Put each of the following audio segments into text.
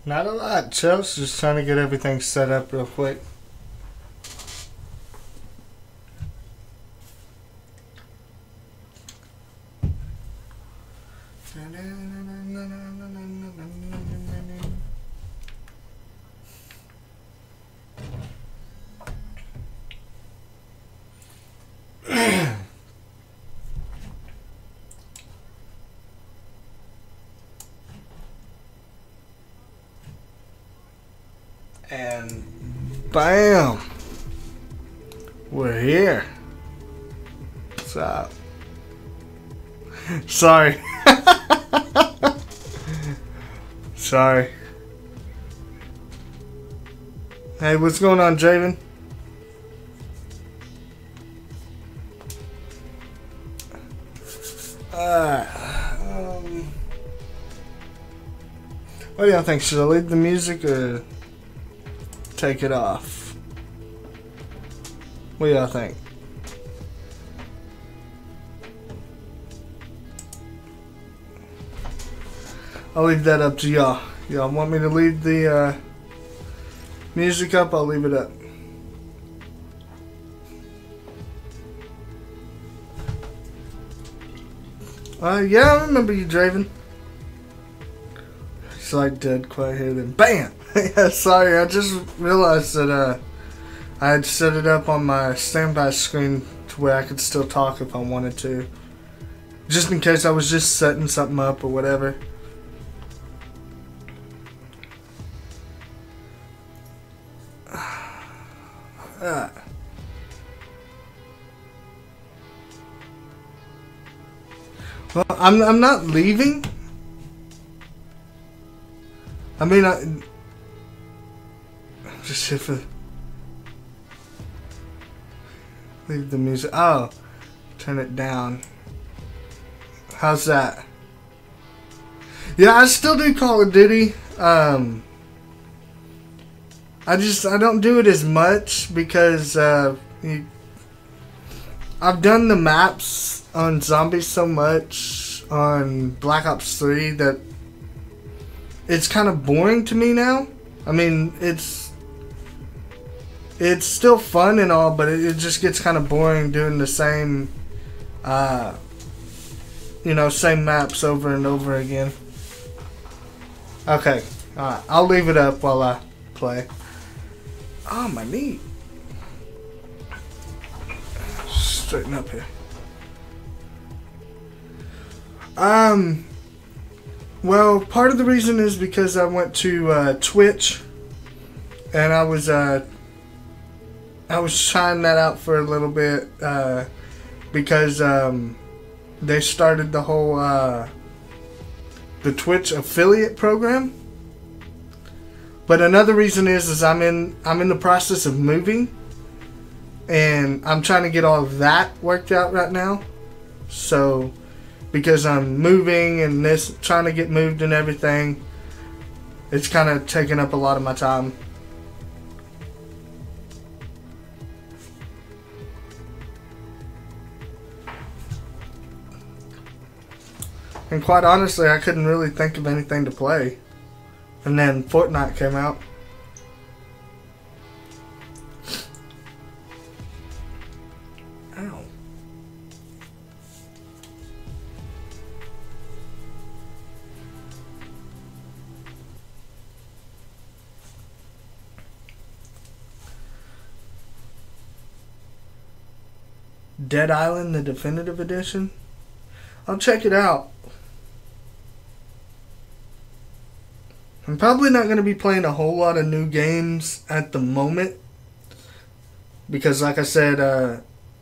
Not a lot, Chelsea. Just trying to get everything set up real quick. And bam, we're here. What's up? Sorry. Sorry. Hey, what's going on, Javen? What do y'all think? Should I leave the music or take it off? What do y'all think? I'll leave that up to y'all. Y'all want me to leave the music up? I'll leave it up. Yeah, I remember you, Draven. It's like dead quiet here, then BAM! Yeah, sorry, I just realized that I had set it up on my standby screen to where I could still talk if I wanted to. Just in case I was just setting something up or whatever. Well, I'm not leaving. I mean, I'm just here for leave the music. Oh, turn it down. How's that? Yeah, I still do Call of Duty. I don't do it as much because I've done the maps on zombies so much on Black Ops 3 that it's kind of boring to me now. I mean, it's still fun and all, but it just gets kind of boring doing the same, same maps over and over again. Okay, alright, I'll leave it up while I play. Oh, my knee. Straighten up here. Well, part of the reason is because I went to Twitch, and I was trying that out for a little bit because they started the whole the Twitch affiliate program. But another reason is I'm in the process of moving, and I'm trying to get all of that worked out right now. So, because I'm moving and trying to get moved and everything, it's kind of taking up a lot of my time. And quite honestly, I couldn't really think of anything to play. And then Fortnite came out. Ow. Dead Island, the Definitive Edition? I'll check it out. I'm probably not going to be playing a whole lot of new games at the moment. Because like I said,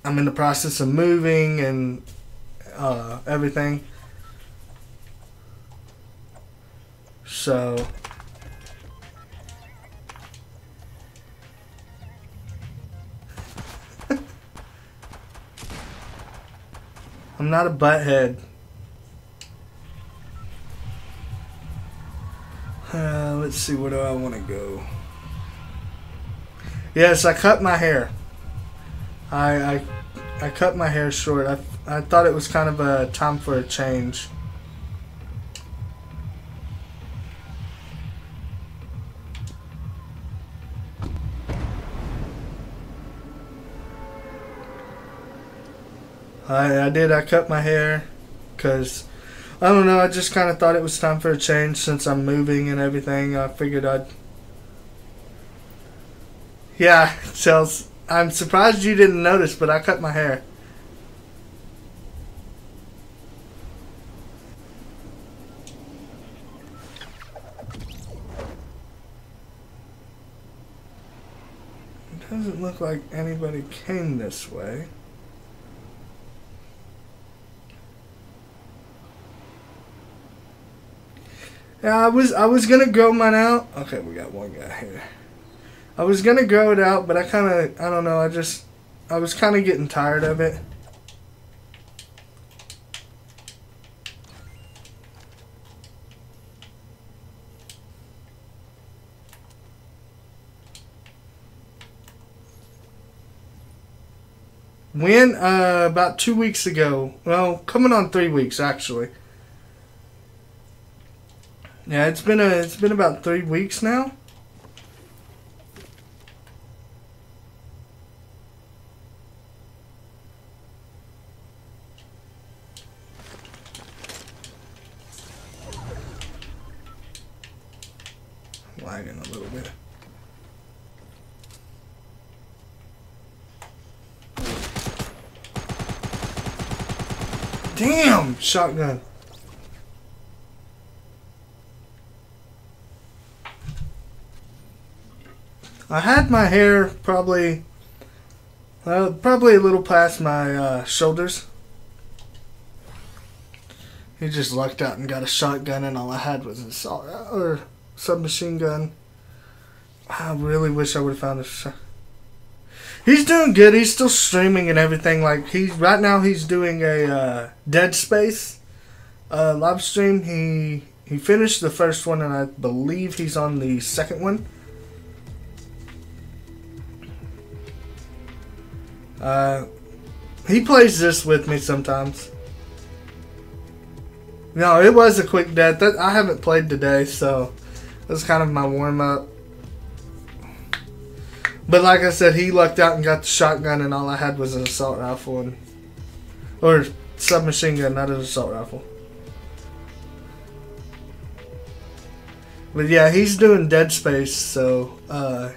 I'm in the process of moving and everything. So... I'm not a butthead. Let's see, where do I want to go? Yes, I cut my hair. I cut my hair short. I thought it was kind of a time for a change. I did. I cut my hair because I don't know. I just kind of thought it was time for a change since I'm moving and everything. I figured I'd. Yeah, Chels. I'm surprised you didn't notice, but I cut my hair. It doesn't look like anybody came this way. Yeah, I was gonna grow mine out. Okay, we got one guy here. I was gonna grow it out, but I don't know, I was kinda getting tired of it. When, about 2 weeks ago. Well, coming on 3 weeks, actually. Yeah, it's been about 3 weeks now. Lagging a little bit. Damn! Shotgun. I had my hair probably a little past my shoulders. He just lucked out and got a shotgun, and all I had was a submachine gun. I really wish I would have found a shot. He's doing good. He's still streaming and everything. Like right now he's doing a Dead Space live stream. He finished the first one, and I believe he's on the second one. He plays this with me sometimes. No, it was a quick death. I haven't played today, so that's kind of my warm up. But like I said, he lucked out and got the shotgun, and all I had was an assault rifle or submachine gun, not an assault rifle. But yeah, he's doing Dead Space, so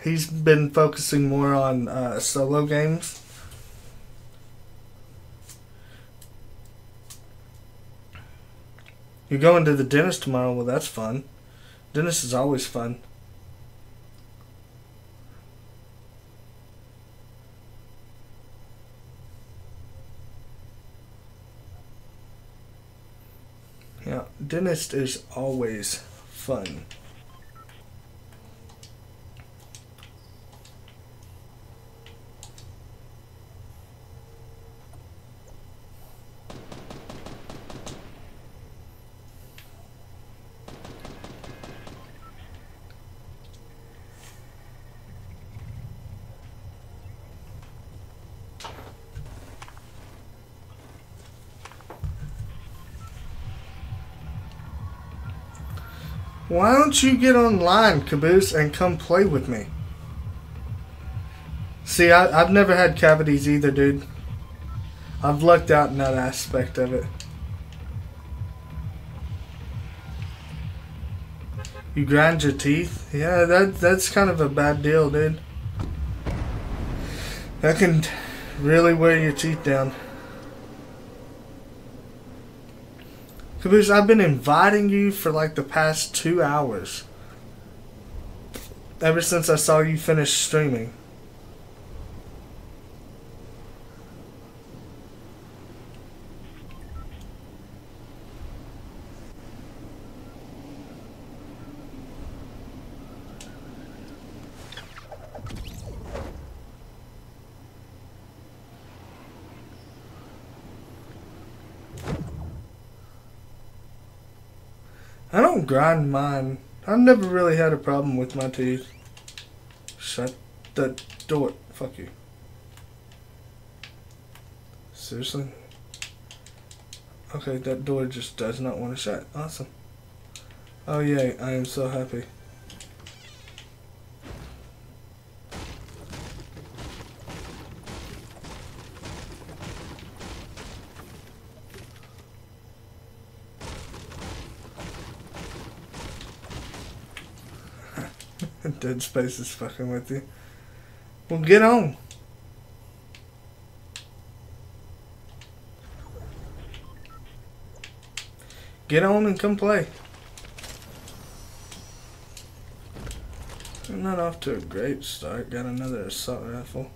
he's been focusing more on solo games. You're going to the dentist tomorrow? Well, that's fun. Dentist is always fun. Yeah, dentist is always fun. Why don't you get online, Caboose, and come play with me? See, I've never had cavities either, dude. I've lucked out in that aspect of it. You grind your teeth? Yeah, that's kind of a bad deal, dude. That can really wear your teeth down. Caboose, I've been inviting you for like the past 2 hours. Ever since I saw you finish streaming. I don't grind mine. I've never really had a problem with my teeth. Shut the door. Fuck you. Seriously? Okay, that door just does not want to shut. Awesome. Oh yay, I am so happy. Dead Space is fucking with you. Well, get on. Get on and come play. I'm not off to a great start. Got another assault rifle.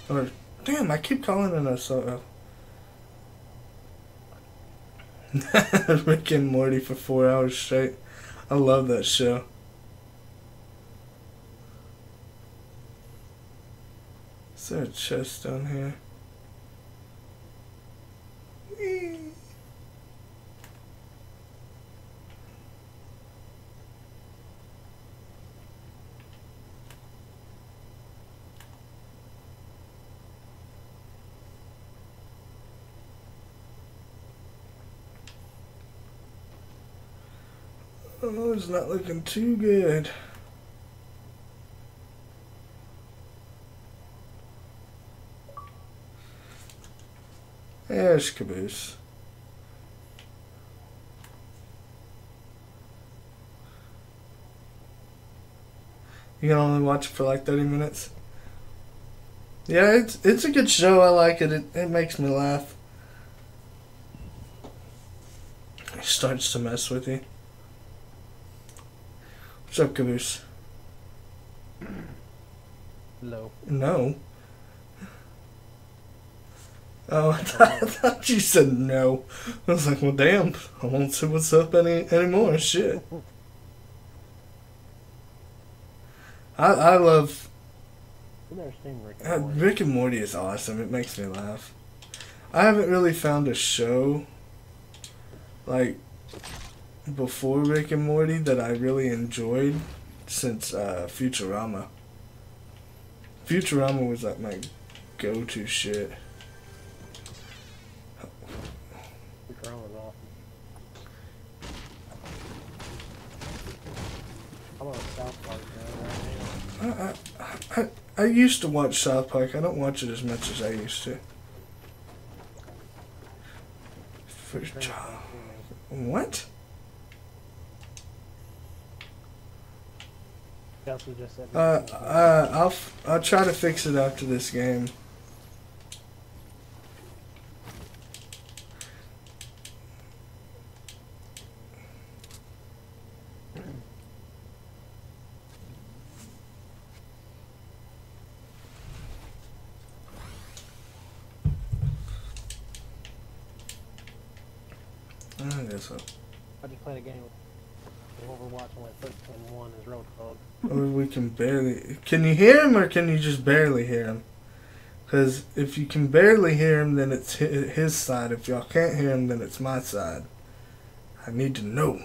Or, damn, I keep calling it an assault rifle. Rick and Morty for 4 hours straight. I love that show. Is there a chest down here? Oh, it's not looking too good. There's Caboose. You can only watch it for like 30 minutes. Yeah, it's a good show. I like it. It makes me laugh. It starts to mess with you. What's up, Caboose? Hello. No. Oh, I thought you said no. I was like, well, damn. I won't see what's up anymore. Shit. I love... I've never seen Rick and Morty. Rick and Morty is awesome. It makes me laugh. I haven't really found a show, like, before Rick and Morty that I really enjoyed since Futurama. Futurama was like my go-to shit. Futurama was awesome. How about South Park right now? I used to watch South Park. I don't watch it as much as I used to. What? Chelsea just said I'll try to fix it after this game. I guess so. I just played a game with Overwatch and went 13-1 as Road Dog. Or we can barely... Can you hear him or can you just barely hear him? Because if you can barely hear him, then it's his side. If y'all can't hear him, then it's my side. I need to know.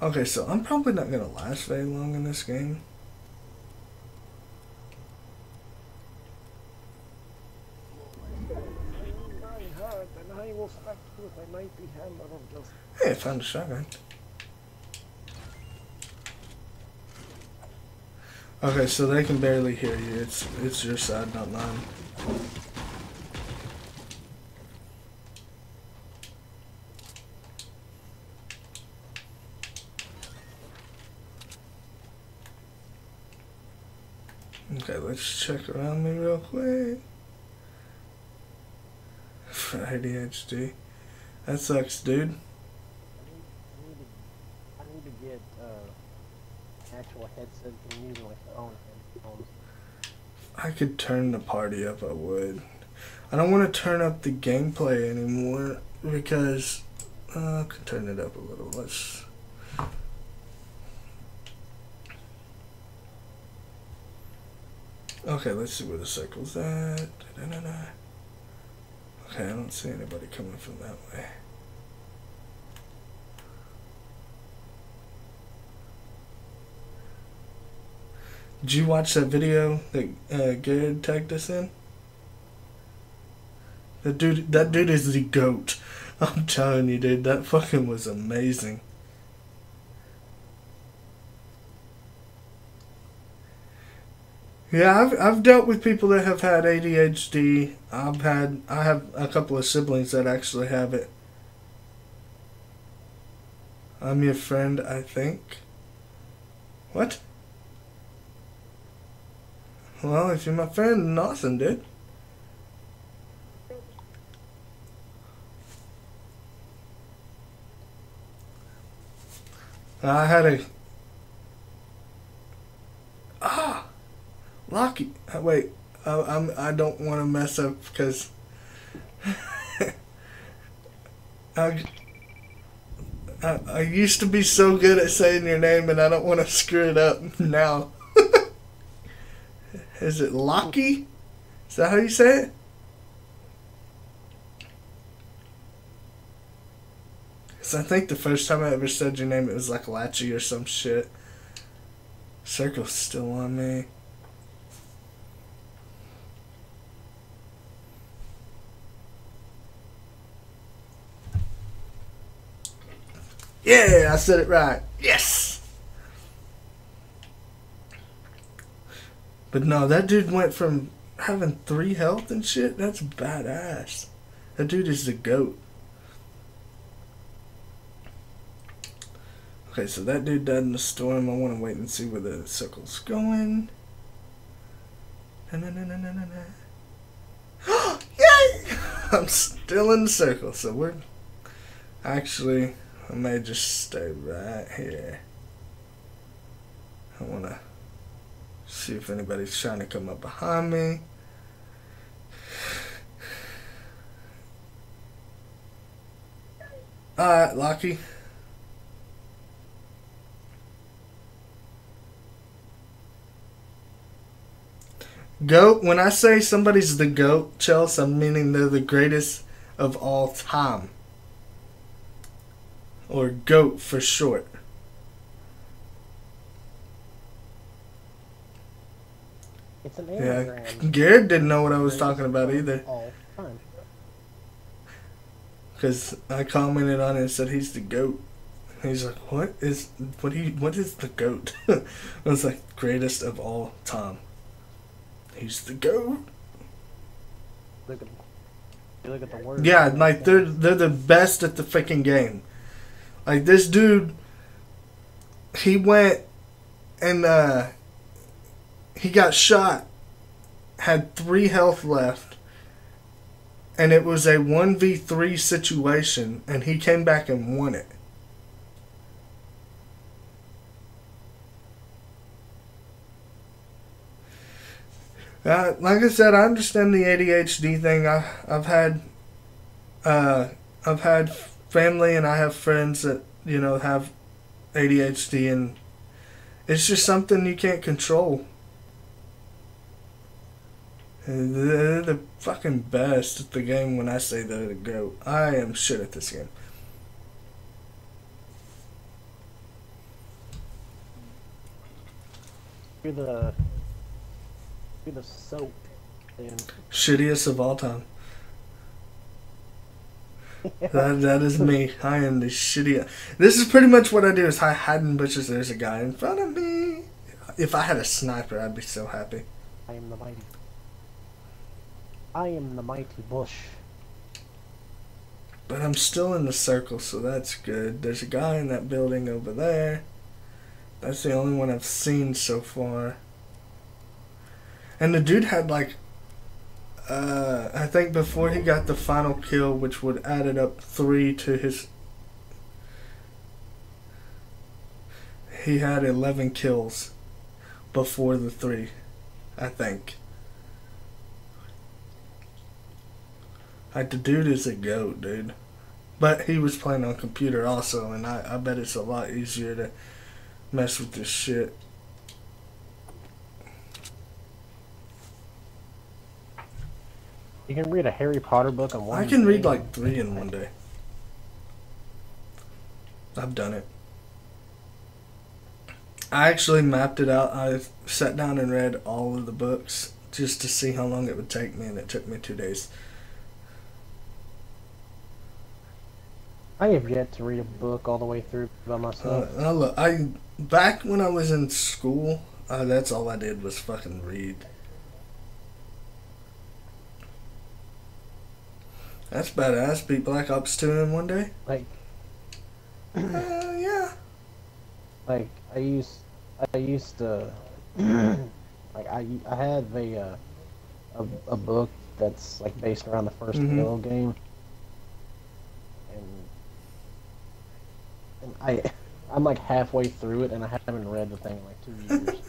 Okay, so I'm probably not going to last very long in this game. Hey, I found a shotgun. Okay, so they can barely hear you. It's your side, not mine. Okay, let's check around me real quick. Friday HD. That sucks, dude. I need to get actual headset. I'm using like my own headphones. If I could turn the party up, I would. I don't want to turn up the gameplay anymore because I can turn it up a little. Let's. Okay, let's see where the circle's at. Da-da-da-da. Okay, I don't see anybody coming from that way. Did you watch that video that Garrett tagged us in? That dude is the GOAT. I'm telling you, dude, that fucking was amazing. Yeah, I've dealt with people that have had ADHD. I have a couple of siblings that actually have it. I'm your friend, I think. What? Well, if you're my friend, awesome, dude. I had a Locky. Wait, I don't want to mess up because I, I used to be so good at saying your name, and I don't want to screw it up now. Is it Locky? Is that how you say it? Because I think the first time I ever said your name, it was like Latchy or some shit. Circle's still on me. Yeah, I said it right. Yes! But no, that dude went from having 3 health and shit. That's badass. That dude is the GOAT. Okay, so that dude died in the storm. I want to wait and see where the circle's going. Yay! I'm still in the circle, so we're... Actually, I may just stay right here. I want to see if anybody's trying to come up behind me. Alright, Locky. GOAT, when I say somebody's the GOAT, Chelsea, I'm meaning they're the greatest of all time. Or GOAT for short. It's an anagram. Yeah, Garrett didn't know what I was talking about either. All time. Because I commented on it and said he's the GOAT. He's like, what is the GOAT? I was like, greatest of all time. He's the GOAT. Look at, you look at the words. Yeah, like they're the best at the freaking game. Like this dude, he went and he got shot, had 3 health left, and it was a 1v3 situation, and he came back and won it. Like I said, I understand the ADHD thing. I've had family and I have friends that have ADHD, and it's just something you can't control. They're the fucking best at the game. When I say they're the GOAT, I am shit at this game. You're the soap. Shittiest of all time. That is me. I am the shittiest. This is pretty much what I do. Is I hide in bushes. There's a guy in front of me. If I had a sniper, I'd be so happy. I am the mighty bush. But I'm still in the circle, so that's good. There's a guy in that building over there. That's the only one I've seen so far. And the dude had like, I think before he got the final kill, which would added up 3 to his, he had 11 kills before the 3, I think. Like, the dude is a GOAT, dude. But he was playing on computer also, and I bet it's a lot easier to mess with this shit. You can read a Harry Potter book in one I can day. read like 3 in one day. I've done it. I actually mapped it out. I sat down and read all of the books just to see how long it would take me, and it took me 2 days. I have yet to read a book all the way through by myself. Look, back when I was in school, That's all I did was fucking read. That's badass. Beat Black Ops 2 in one day? Like, Yeah. like I used to, like I had a book that's like based around the first Mhm. Halo game, and I'm like halfway through it, and I haven't read the thing in like 2 years.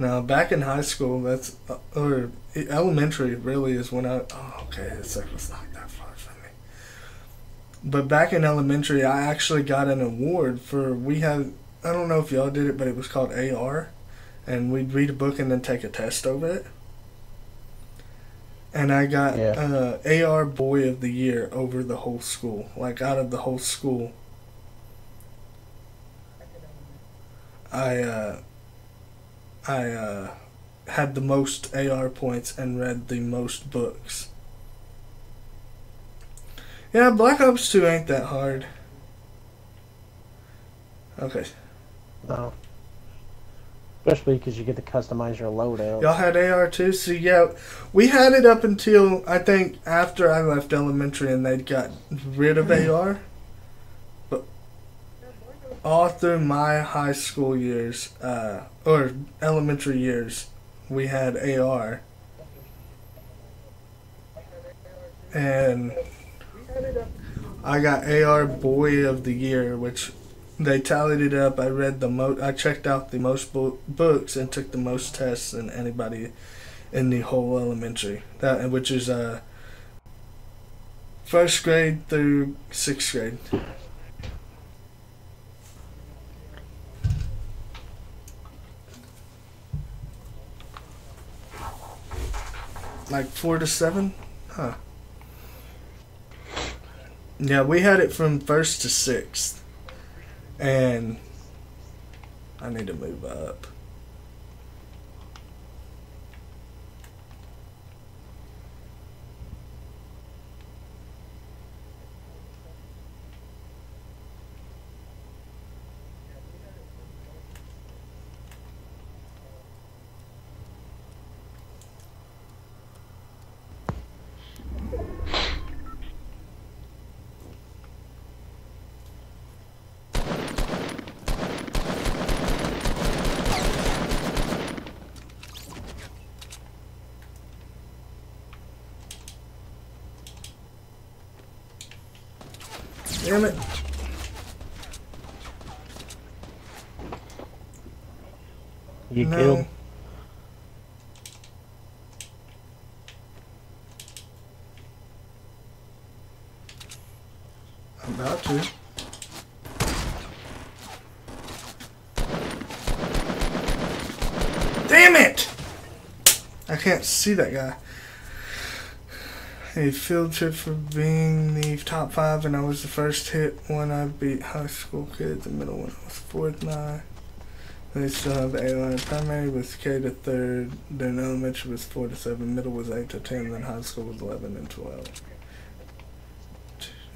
Now, back in high school, that's or elementary really is when I. Oh, okay, it's like it's not that far from me. But back in elementary, I actually got an award for we had. I don't know if y'all did it, but it was called AR, and we'd read a book and then take a test over it. And I got Yeah. AR Boy of the Year over the whole school, like out of the whole school. I had the most AR points and read the most books. Yeah, Black Ops 2 ain't that hard. Okay. No. Especially because you get to customize your loadout. Y'all had AR too? So yeah, we had it up until, I think, after I left elementary and they'd got rid of AR. But all through my high school years, or elementary years, we had AR. And I got AR Boy of the Year, which they tallied it up. I read I checked out the most books and took the most tests than anybody in the whole elementary. Which is first grade through sixth grade. Like 4 to 7? Huh. Yeah, we had it from 1st to 6th. And I need to move up. Damn it. You No. killed. I'm about to. Damn it! I can't see that guy. A field trip for being the top 5, and I was the first hit when I beat high school kids. The middle one was 4th and I. They still have A-line. Primary was K to 3rd, then elementary was 4 to 7, middle was 8 to 10, then high school was 11 and 12.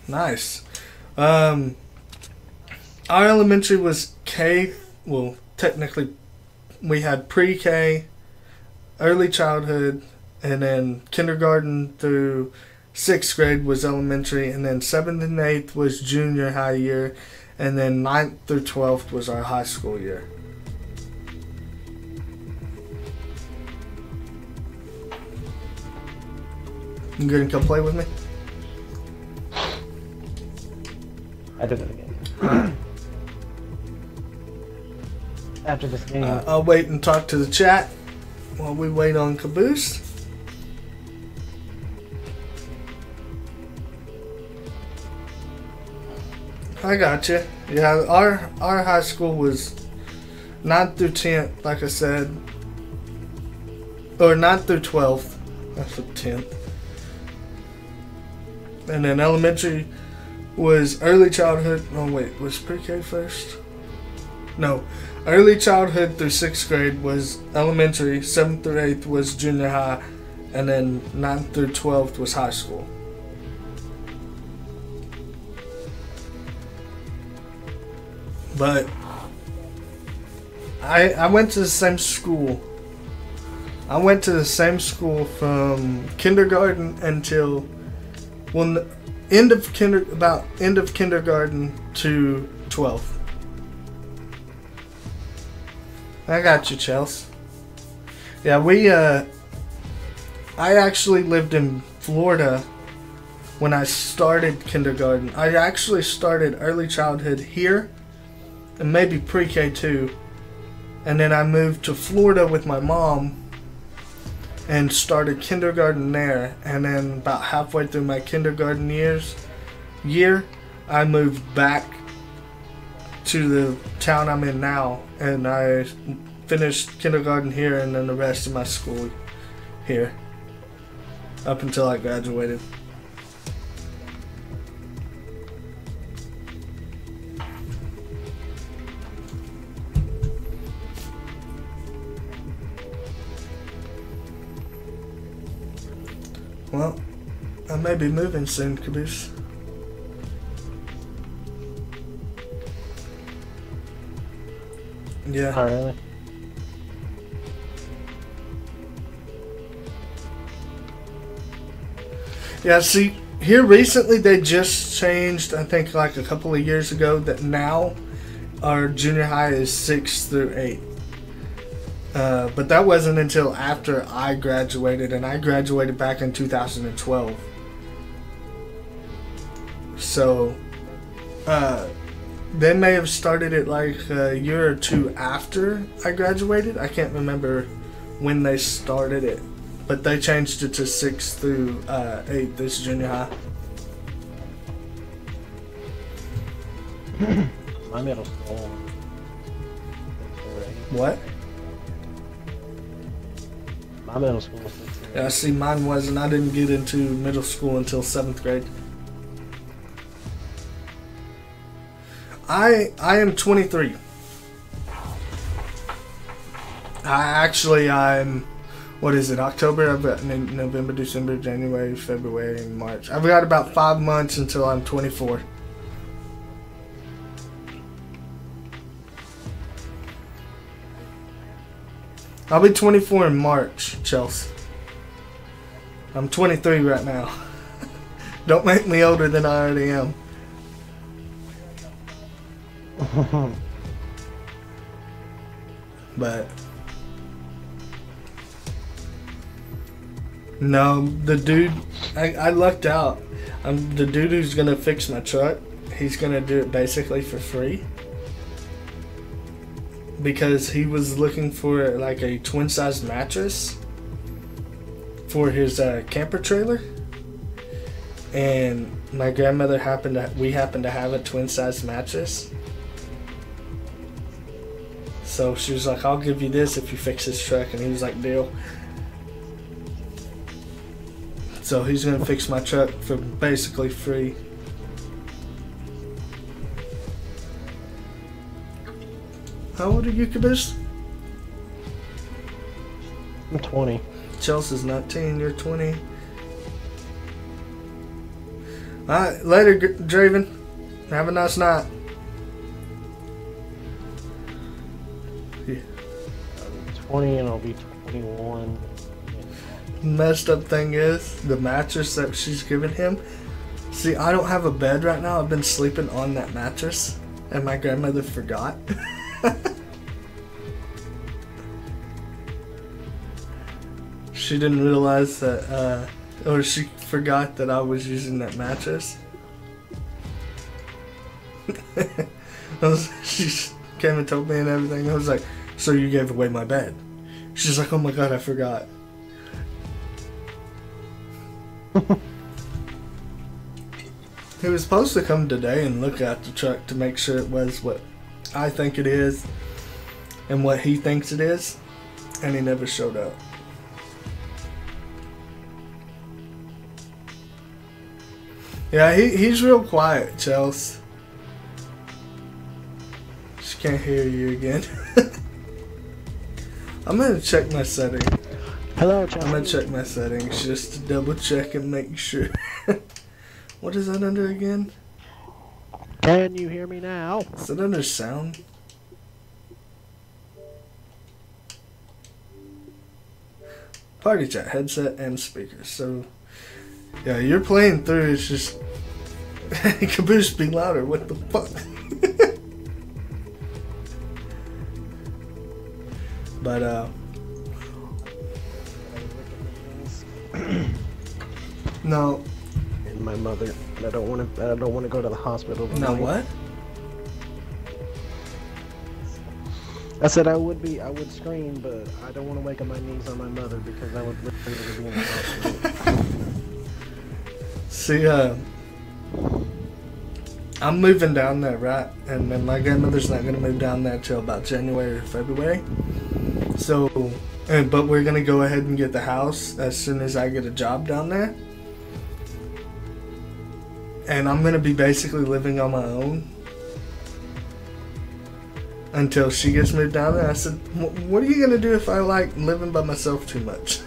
Nice. Our elementary was K, well, technically we had pre-K, early childhood, and then kindergarten through 6th grade was elementary, and then 7th and 8th was junior high year, and then 9th through 12th was our high school year. You gonna come play with me? I did it again. After this game. I'll wait and talk to the chat while we wait on Caboose. I got you. Yeah, our high school was 9th through 10th, like I said, or 9th through 12th. That's the 10th. And then elementary was early childhood. Oh wait, was pre-K first? No, early childhood through 6th grade was elementary. 7th through 8th was junior high, and then 9th through 12th was high school. But I went to the same school. I went to the same school from kindergarten until end of kindergarten to 12th. I got you, Chelsea. Yeah, I actually lived in Florida when I started kindergarten. I actually started early childhood here and maybe pre-K too. And then I moved to Florida with my mom and started kindergarten there. And then about halfway through my kindergarten year, I moved back to the town I'm in now, and I finished kindergarten here and then the rest of my school here up until I graduated. Well, I may be moving soon, Caboose. Yeah. Oh, really? Yeah, see, here recently they just changed, I think like a couple of years ago, that now our junior high is 6th through 8th. But that wasn't until after I graduated, and I graduated back in 2012. So, they may have started it like a year or two after I graduated. I can't remember when they started it, but they changed it to 6th through 8th this junior high. My middle school. What? My middle school was 6th. Yeah, see, mine wasn't. I didn't get into middle school until 7th grade. I am 23. I'm, what is it, October? I've got November, December, January, February, and March. I've got about 5 months until I'm 24. I'll be 24 in March, Chelsea. I'm 23 right now. Don't make me older than I already am. But no, the dude, I lucked out. The dude who's gonna fix my truck, he's gonna do it basically for free, because he was looking for like a twin size mattress for his camper trailer, and my grandmother we happened to have a twin size mattress. So she was like, I'll give you this if you fix this truck. And he was like, deal. So he's going to fix my truck for basically free. How old are you, Caboose? I'm 20. Chelsea's 19, you're 20. Alright, later, Draven. Have a nice night. Yeah. 20 and I'll be 21. Messed up thing is, the mattress that she's giving him. See, I don't have a bed right now. I've been sleeping on that mattress, and my grandmother forgot. She didn't realize that, or she forgot that I was using that mattress. She came and told me and everything. I was like, so you gave away my bed? She's like, oh my god, I forgot. He was supposed to come today and look at the truck to make sure it was what I think it is and what he thinks it is, and he never showed up. Yeah, he's real quiet, Chelsea. She can't hear you again. I'm gonna check my settings. Hello, Chelsea. I'm gonna check my settings just to double check and make sure. What is that under again? Can you hear me now? Is it under sound? Party chat, headset, and speakers. So, yeah, you're playing through. It's just Caboose, be louder. What the fuck? But no. And my mother. And I don't want to go to the hospital. No what? I said I would scream, but I don't want to wake up my knees on my mother because I would literally be in the hospital. See, I'm moving down there, right? And then my grandmother's not gonna move down there till about January or February. So, but we're gonna go ahead and get the house as soon as I get a job down there. And I'm gonna be basically living on my own until she gets moved down there. I said, what are you gonna do if I like living by myself too much?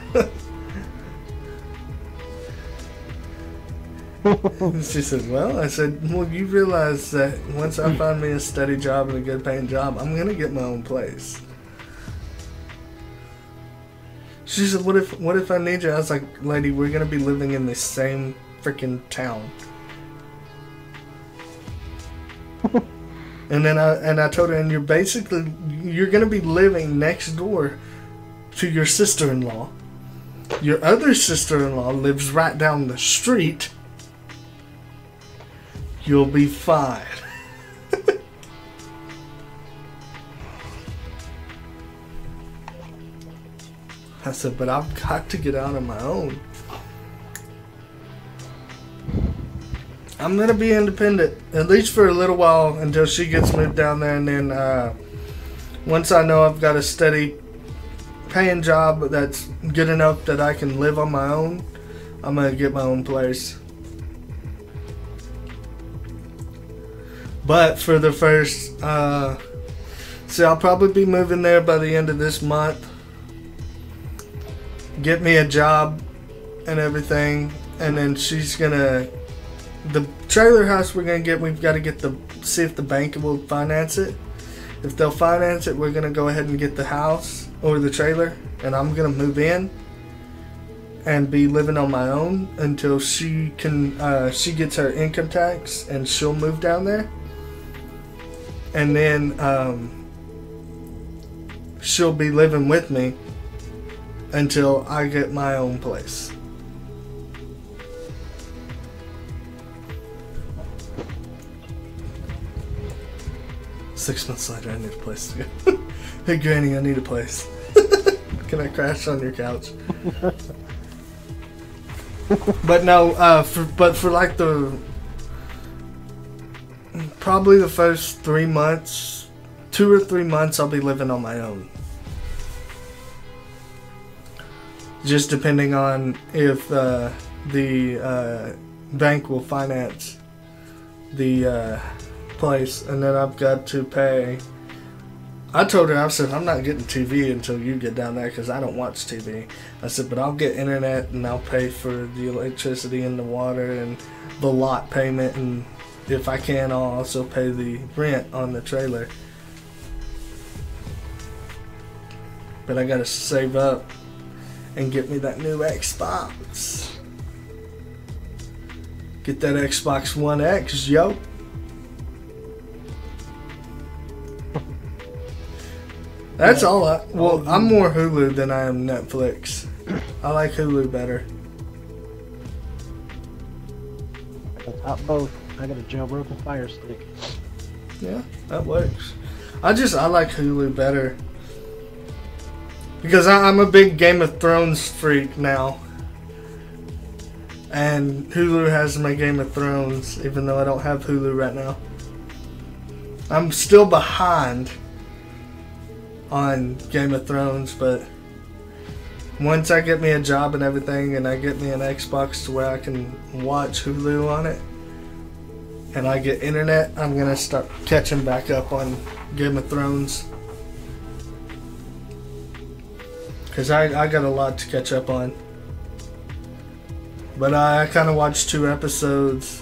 She said, well, I said, well, you realize that once I find me a steady job and a good paying job, I'm gonna get my own place. She said, what if I need you? I was like, lady, we're gonna be living in the same freaking town. And then I told her, and you're gonna be living next door to your sister-in-law. Your other sister-in-law lives right down the street. You'll be fine. I said, but I've got to get out on my own. I'm gonna be independent, at least for a little while, until she gets moved down there, and then once I know I've got a steady paying job that's good enough that I can live on my own, I'm gonna get my own place. But for the first, so I'll probably be moving there by the end of this month. Get me a job and everything, and then she's gonna, the trailer house we're gonna get, we've got to see if the bank will finance it. If they'll finance it, we're gonna go ahead and get the house or the trailer, and I'm gonna move in and be living on my own until she can, she gets her income tax and she'll move down there. And then she'll be living with me until I get my own place. Six months later, I need a place to go. Hey, Granny, I need a place. Can I crash on your couch? But no, for like probably the first 3 months, 2 or 3 months, I'll be living on my own. Just depending on if the bank will finance the place, and then I've got to pay. I told her, I said, I'm not getting TV until you get down there because I don't watch TV. I said, but I'll get internet and I'll pay for the electricity and the water and the lot payment, and if I can, I'll also pay the rent on the trailer. But I gotta save up and get me that new Xbox. Get that Xbox One X, yo. That's all well, I'm more Hulu than I am Netflix. I like Hulu better. Top both. I got a jailbroken Fire Stick. Yeah, that works. I like Hulu better. Because I'm a big Game of Thrones freak now. And Hulu has my Game of Thrones, even though I don't have Hulu right now. I'm still behind on Game of Thrones, but once I get me a job and everything, and I get me an Xbox to where I can watch Hulu on it, and I get internet, I'm gonna start catching back up on Game of Thrones. Because I got a lot to catch up on. But I kind of watched 2 episodes